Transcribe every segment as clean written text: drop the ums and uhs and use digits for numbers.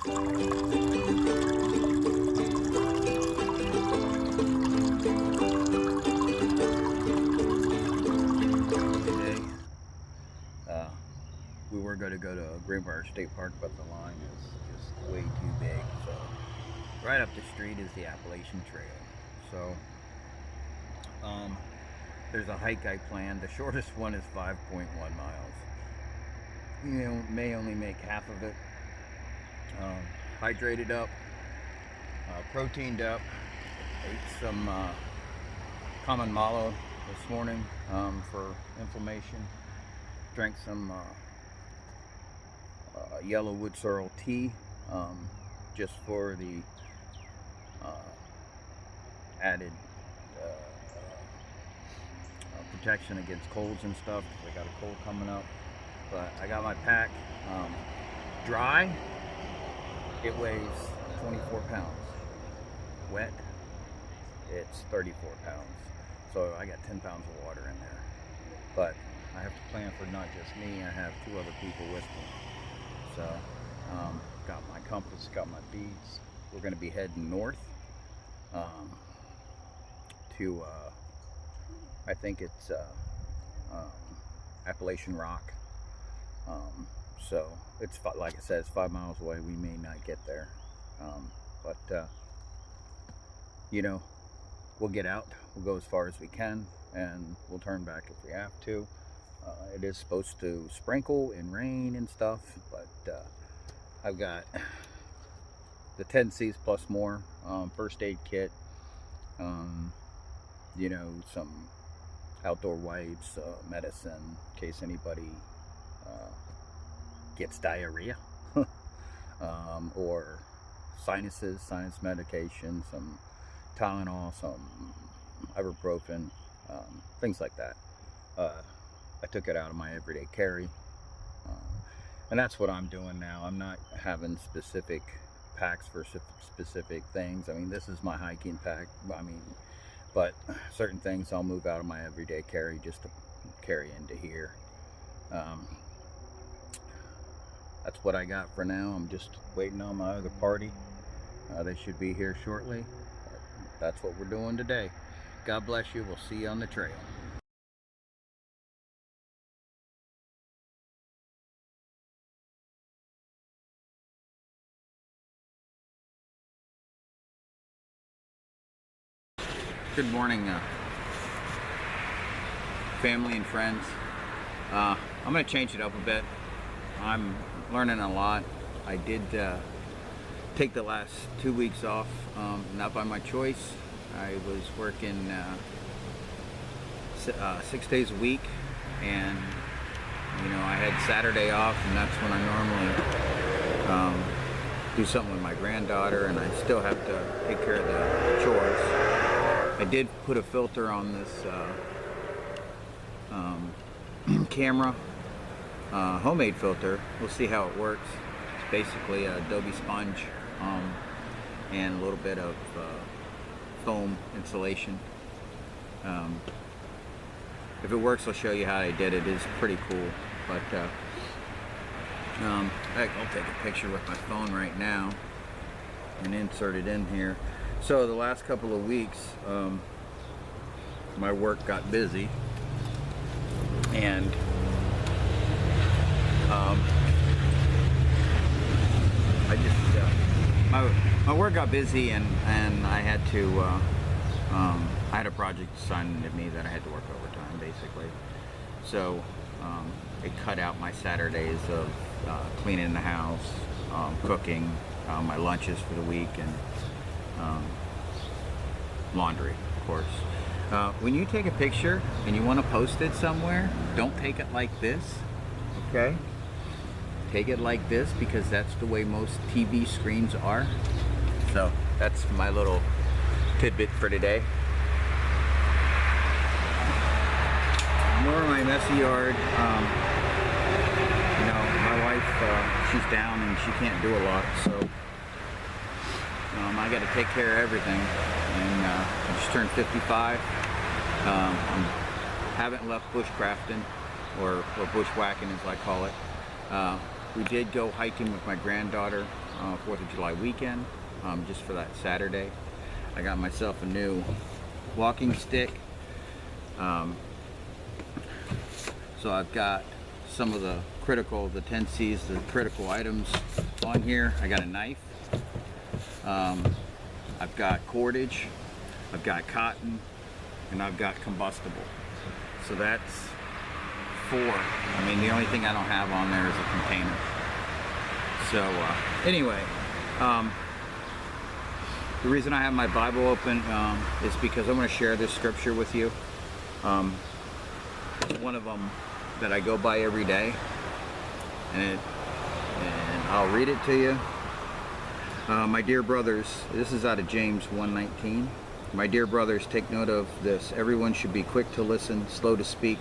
We were going to go to Greenbrier State Park, but the line is just way too big. So right up the street is the Appalachian Trail. So there's a hike I planned. The shortest one is 5.1 miles. You may only make half of it. Hydrated up, proteined up, ate some common mallow this morning for inflammation. Drank some yellow wood sorrel tea just for the added protection against colds and stuff. I got a cold coming up, but I got my pack dry. It weighs 24 pounds. Wet, it's 34 pounds. So I got 10 pounds of water in there. But I have to plan for not just me, I have 2 other people with me. So, got my compass, got my beads. We're going to be heading north to, I think it's Appalachian Rock. So, it's like I said, it's 5 miles away. We may not get there. But you know, we'll get out. We'll go as far as we can, and we'll turn back if we have to. It is supposed to sprinkle and rain and stuff, but I've got the 10 C's plus more, first aid kit, you know, some outdoor wipes, medicine in case anybody gets diarrhea or sinus medication, some Tylenol, some ibuprofen, things like that. I took it out of my everyday carry, and that's what I'm doing now. I'm not having specific packs for specific things. I mean, this is my hiking pack. I mean, but certain things I'll move out of my everyday carry just to carry into here. That's what I got for now. I'm just waiting on my other party. They should be here shortly. That's what we're doing today. God bless you. We'll see you on the trail. Good morning, family and friends. I'm going to change it up a bit. I'm learning a lot. I did take the last 2 weeks off, not by my choice. I was working 6 days a week, and you know, I had Saturday off, and that's when I normally do something with my granddaughter, and I still have to take care of the chores. I did put a filter on this camera, homemade filter. We'll see how it works. It's basically a Adobe sponge and a little bit of foam insulation. If it works, I'll show you how I did it. It's pretty cool. But I'll take a picture with my phone right now and insert it in here. So the last couple of weeks, my work got busy, and my work got busy, and I had to I had a project assigned to me that I had to work overtime, basically. So it cut out my Saturdays of cleaning the house, cooking, my lunches for the week, and laundry, of course. When you take a picture and you want to post it somewhere, don't take it like this, okay? Take it like this, because that's the way most TV screens are. So that's my little tidbit for today. Ignore my messy yard. You know, my wife, she's down and she can't do a lot, so I got to take care of everything. And I just turned 55. Haven't left bushcrafting, or bushwhacking as I call it. We did go hiking with my granddaughter 4th of July weekend, just for that Saturday. I got myself a new walking stick. So I've got some of the 10 C's, the critical items on here. I got a knife. I've got cordage. I've got cotton. And I've got combustible. So that's 4. I mean, the only thing I don't have on there is a container. So anyway, the reason I have my Bible open is because I want to share this scripture with you. One of them that I go by every day, and I'll read it to you. My dear brothers, this is out of James 1:19. My dear brothers, take note of this. Everyone should be quick to listen, slow to speak,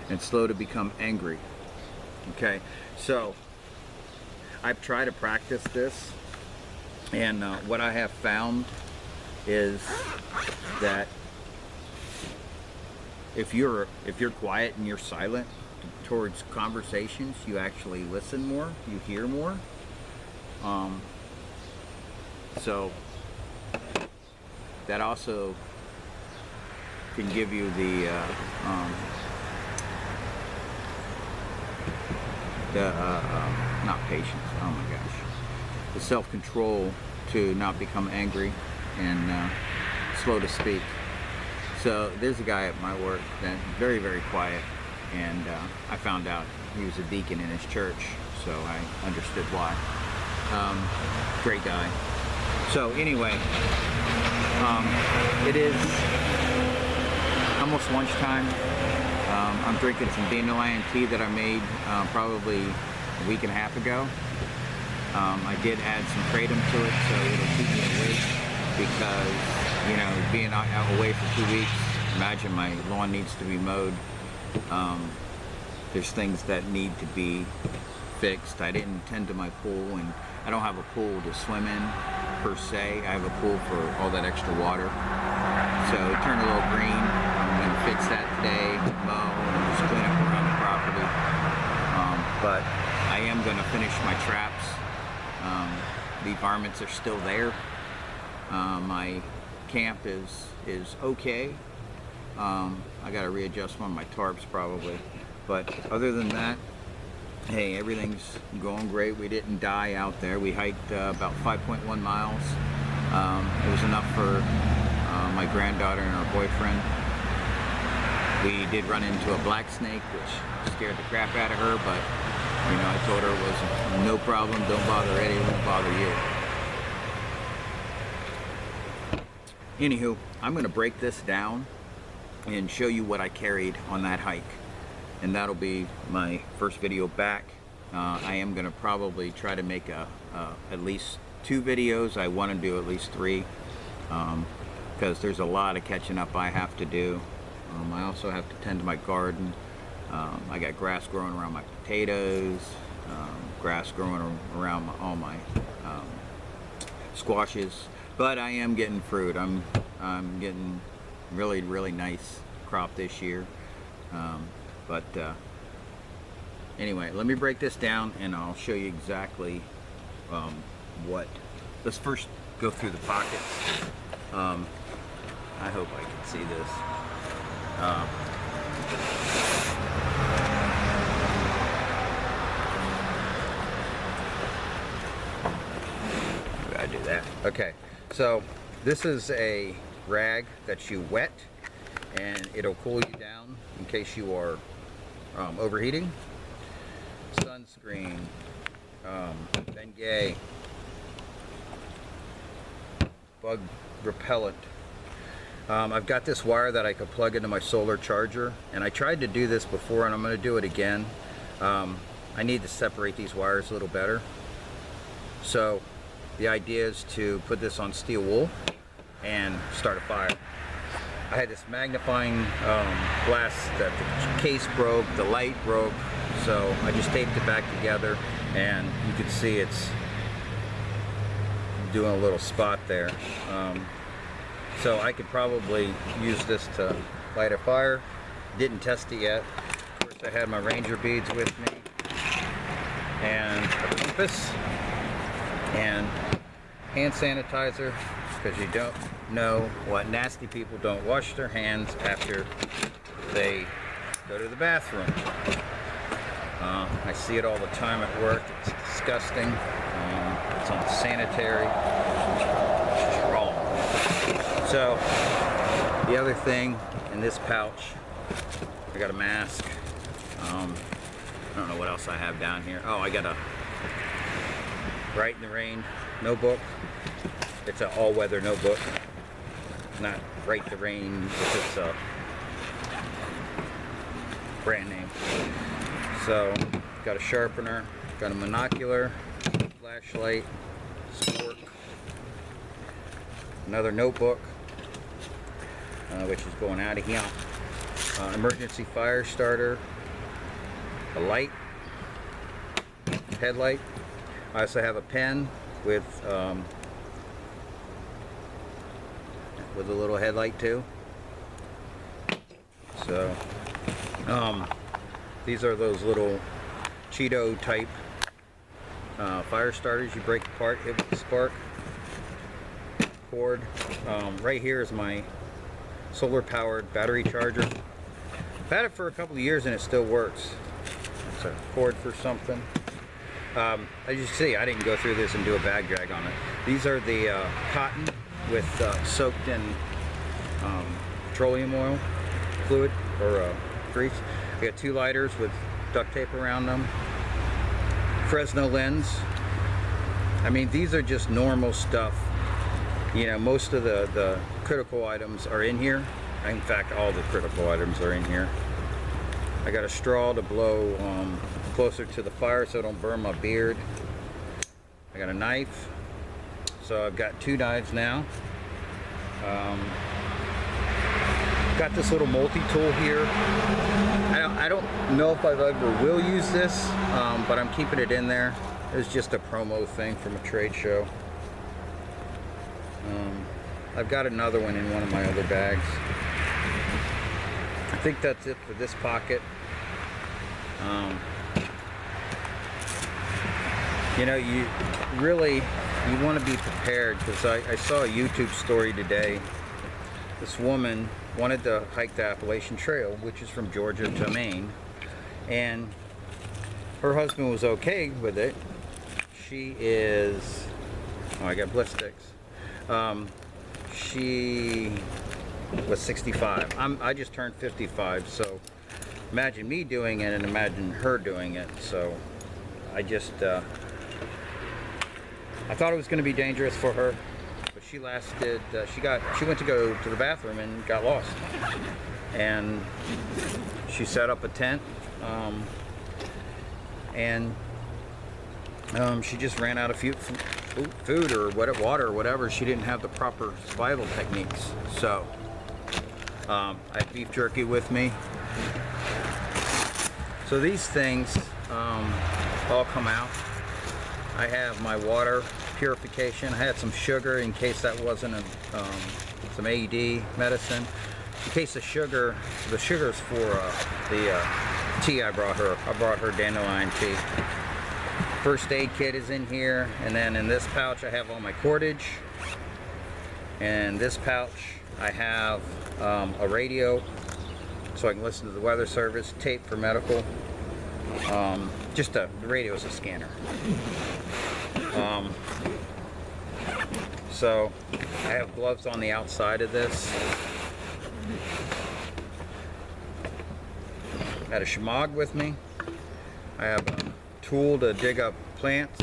and slow to become angry. Okay, so I've tried to practice this, and what I have found is that if you're quiet and you're silent towards conversations, you actually listen more, you hear more. So that also can give you the not patience, oh my gosh, the self-control to not become angry and slow to speak. So there's a guy at my work that's very, very quiet, and I found out he was a deacon in his church, so I understood why. Great guy. So anyway, it is almost lunchtime. I'm drinking some dandelion tea that I made probably a week and a half ago. I did add some kratom to it, so it'll keep me awake, because, you know, being out away for 2 weeks, imagine my lawn needs to be mowed. There's things that need to be fixed. I didn't tend to my pool, and I don't have a pool to swim in per se. I have a pool for all that extra water. So it turned a little green. I'm going to fix that today, mow, and just clean up around the property. But I am going to finish my traps. The varmints are still there. My camp is okay. I got to readjust one of my tarps probably. But other than that, hey, everything's going great. We didn't die out there. We hiked about 5.1 miles. It was enough for my granddaughter and her boyfriend. We did run into a black snake, which scared the crap out of her, but you know, I told her it was no problem. Don't bother Eddie, it won't bother you. Anywho, I'm going to break this down and show you what I carried on that hike. And that'll be my first video back. I am going to probably try to make at least 2 videos. I want to do at least 3, because there's a lot of catching up I have to do. I also have to tend to my garden. I got grass growing around my potatoes, grass growing around all my squashes. But I am getting fruit. I'm getting really, really nice crop this year. But anyway, let me break this down and I'll show you exactly what. Let's first go through the pockets. I hope I can see this. I gotta do that. Okay, so this is a rag that you wet, and it'll cool you down in case you are overheating. Sunscreen, Bengay, bug repellent. I've got this wire that I could plug into my solar charger, and I tried to do this before and I'm going to do it again. I need to separate these wires a little better. So the idea is to put this on steel wool and start a fire. I had this magnifying glass that the case broke, the light broke, so I just taped it back together, and you can see it's doing a little spot there. So I could probably use this to light a fire. Didn't test it yet. Of course, I had my Ranger beads with me and a compass. and hand sanitizer, because you don't know what nasty people don't wash their hands after they go to the bathroom. I see it all the time at work. It's disgusting. It's unsanitary. It's wrong. So the other thing in this pouch, I got a mask. I don't know what else I have down here. Oh, I got a Write in the Rain notebook. It's an all-weather notebook. Not Write the Rain, it's a brand name. So, got a sharpener, got a monocular, flashlight, spork, another notebook, which is going out of here. Emergency fire starter, a light, headlight. I also have a pen with a little headlight too. So these are those little Cheeto type fire starters. You break apart, it will spark. Cord. Right here is my solar powered battery charger. I've had it for a couple of years and it still works. It's a cord for something. As you see, I didn't go through this and do a bag drag on it. These are the cotton with soaked in petroleum oil fluid or grease. I got 2 lighters with duct tape around them. Fresno lens. I mean, these are just normal stuff. You know, most of the critical items are in here. In fact, all the critical items are in here. I got a straw to blow closer to the fire so I don't burn my beard. I got a knife. So I've got 2 knives now. Got this little multi-tool here. I don't know if I ever will use this, but I'm keeping it in there. It was just a promo thing from a trade show. I've got another one in one of my other bags. I think that's it for this pocket. You know, you want to be prepared, because I saw a YouTube story today. This woman wanted to hike the Appalachian Trail, which is from Georgia to Maine, and her husband was okay with it. She is, oh, I got blistics. She was 65. I just turned 55, so imagine me doing it and imagine her doing it. So I just I thought it was going to be dangerous for her, but she lasted. She went to go to the bathroom and got lost, and she set up a tent, and she just ran out of food or water or whatever. She didn't have the proper survival techniques. So I have beef jerky with me. So these things all come out. I have my water purification. I had some sugar in case that wasn't some AED medicine. In case the sugar's for the tea I brought her. I brought her dandelion tea. First aid kit is in here, and then in this pouch I have all my cordage. And this pouch I have a radio so I can listen to the weather service, tape for medical. The radio is a scanner. So I have gloves on the outside of this. I had a shemagh with me. I have a tool to dig up plants.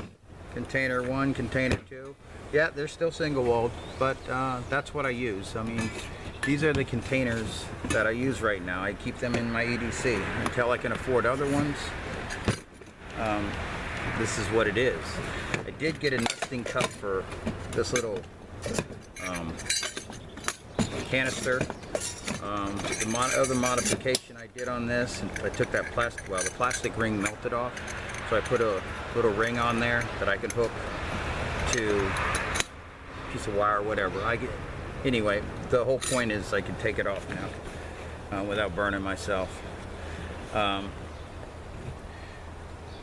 Container 1, container 2. Yeah, they're still single walled, but that's what I use. I mean, these are the containers that I use right now. I keep them in my EDC until I can afford other ones. This is what it is. I did get a nesting cup for this little canister. The other modification I did on this, I took that the plastic ring melted off, so I put a little ring on there that I can hook to a piece of wire or whatever. Anyway, the whole point is I can take it off now without burning myself.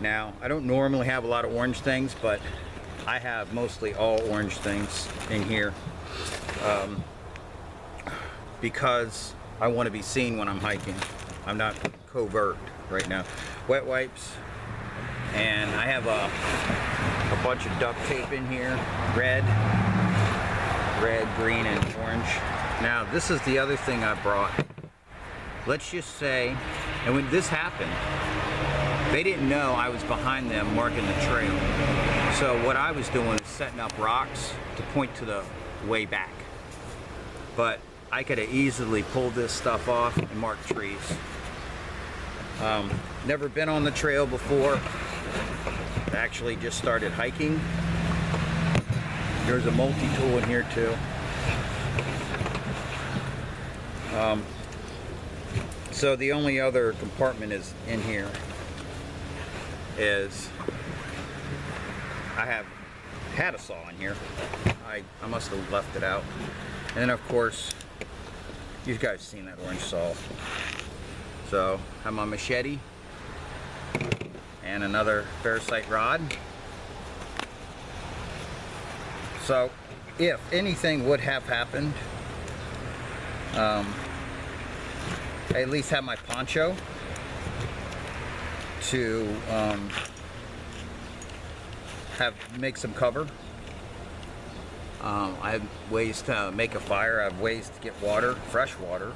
Now, I don't normally have a lot of orange things, but I have mostly all orange things in here because I want to be seen when I'm hiking. I'm not covert right now. Wet wipes, and I have a bunch of duct tape in here, red, green, and orange. Now this is the other thing I brought. Let's just say, and when this happened, they didn't know I was behind them marking the trail. So what I was doing is setting up rocks to point to the way back. But I could have easily pulled this stuff off and marked trees. Never been on the trail before. Actually just started hiking. There's a multi-tool in here too. So the only other compartment is in here is I had a saw in here. I must have left it out. And then of course, you guys seen that orange saw. So I have my machete and another Ferricite rod. So if anything would have happened, I at least have my poncho to make some cover. I have ways to make a fire. I have ways to get water, fresh water,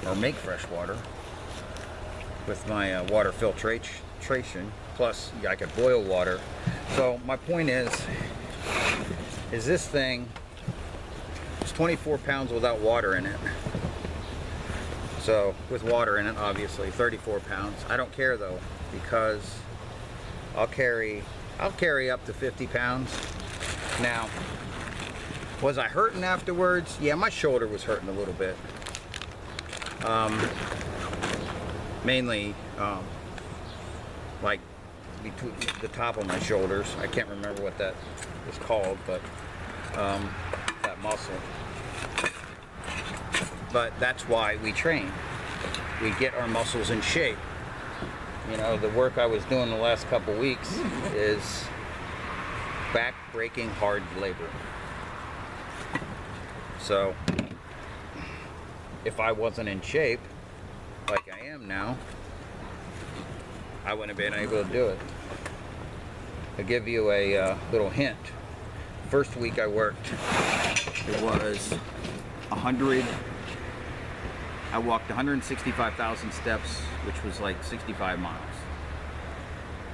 or make fresh water with my water filtration. Plus, I could boil water. So my point is this thing is 24 pounds without water in it. So with water in it, obviously 34 pounds. I don't care though, because I'll carry up to 50 pounds. Now, was I hurting afterwards? Yeah, my shoulder was hurting a little bit. Mainly, like between the top of my shoulders. I can't remember what that is called, but that muscle. But that's why we train. We get our muscles in shape. You know, the work I was doing the last couple weeks is back-breaking hard labor. So, if I wasn't in shape, like I am now, I wouldn't have been able to do it. I'll give you a little hint. First week I worked, it was 100. I walked 165,000 steps, which was like 65 miles.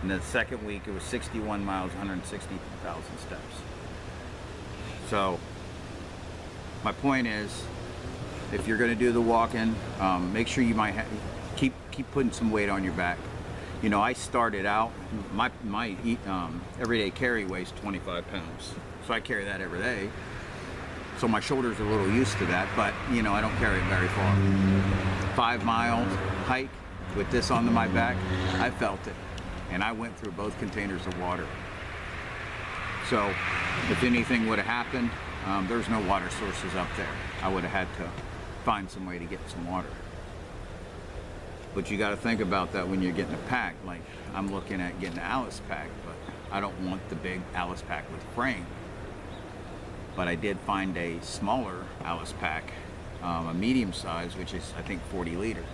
And the second week it was 61 miles, 160,000 steps. So my point is, if you're going to do the walking, make sure you might keep putting some weight on your back. You know, I started out, my everyday carry weighs 25 pounds, so I carry that every day. So my shoulders are a little used to that, but you know, I don't carry it very far. 5 mile hike with this on my back, I felt it, and I went through both containers of water. So if anything would have happened, there's no water sources up there. I would have had to find some way to get some water. But you got to think about that when you're getting a pack. Like, I'm looking at getting an Alice pack, but I don't want the big Alice pack with frame. But I did find a smaller Alice pack, a medium size, which is I think 40 liter.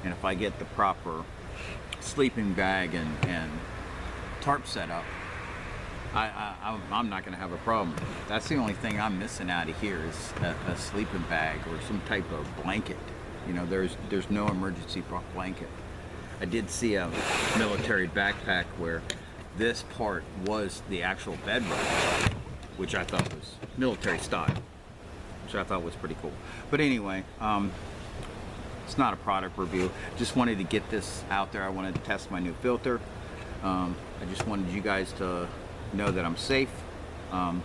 And if I get the proper sleeping bag and tarp set up, I'm not going to have a problem. That's the only thing I'm missing out of here is a sleeping bag or some type of blanket. You know, there's no emergency blanket. I did see a military backpack where this part was the actual bedrock, which I thought was military style, which I thought was pretty cool. But anyway, it's not a product review. Just wanted to get this out there. I wanted to test my new filter. I just wanted you guys to know that I'm safe. And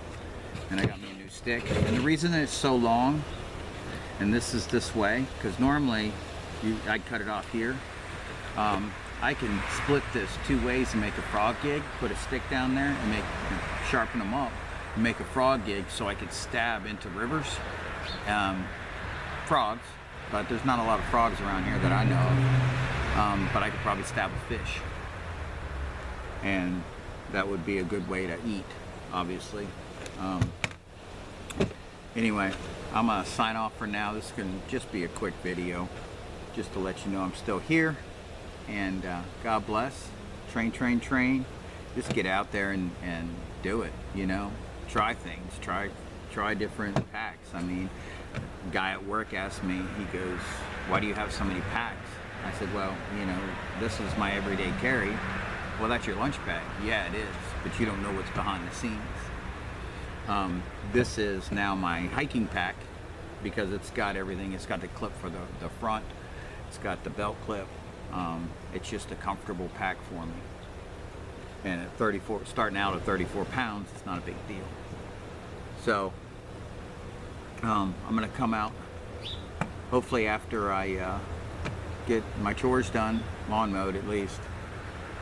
I got me a new stick. And the reason it's so long, and this is this way, because normally I'd cut it off here. I can split this 2 ways and make a frog gig, put a stick down there and sharpen them up and make a frog gig so I could stab into rivers, frogs, but there's not a lot of frogs around here that I know of, but I could probably stab a fish, and that would be a good way to eat obviously. Anyway, I'm gonna sign off for now. This can just be a quick video, just to let you know I'm still here. And God bless. Train, train, train. Just get out there and do it. You know, try things. Try different packs. I mean, a guy at work asked me. He goes, "Why do you have so many packs?" I said, "Well, you know, this is my everyday carry." "Well, that's your lunch bag." "Yeah, it is, but you don't know what's behind the scenes." This is now my hiking pack because it's got everything. It's got the clip for the front. It's got the belt clip. It's just a comfortable pack for me. And at 34, starting out at 34 pounds, it's not a big deal. So I'm gonna come out hopefully after I get my chores done, lawn mowed at least.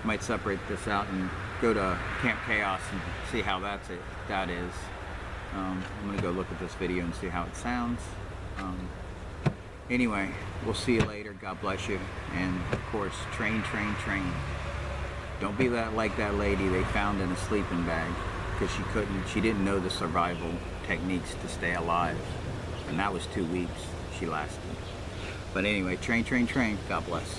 Might separate this out and go to Camp Chaos and see how that is. I'm gonna go look at this video and see how it sounds. Anyway, we'll see you later. God bless you. And of course, train, train, train. Don't be like that lady they found in a sleeping bag because she didn't know the survival techniques to stay alive. And that was 2 weeks she lasted. But anyway, train, train, train. God bless.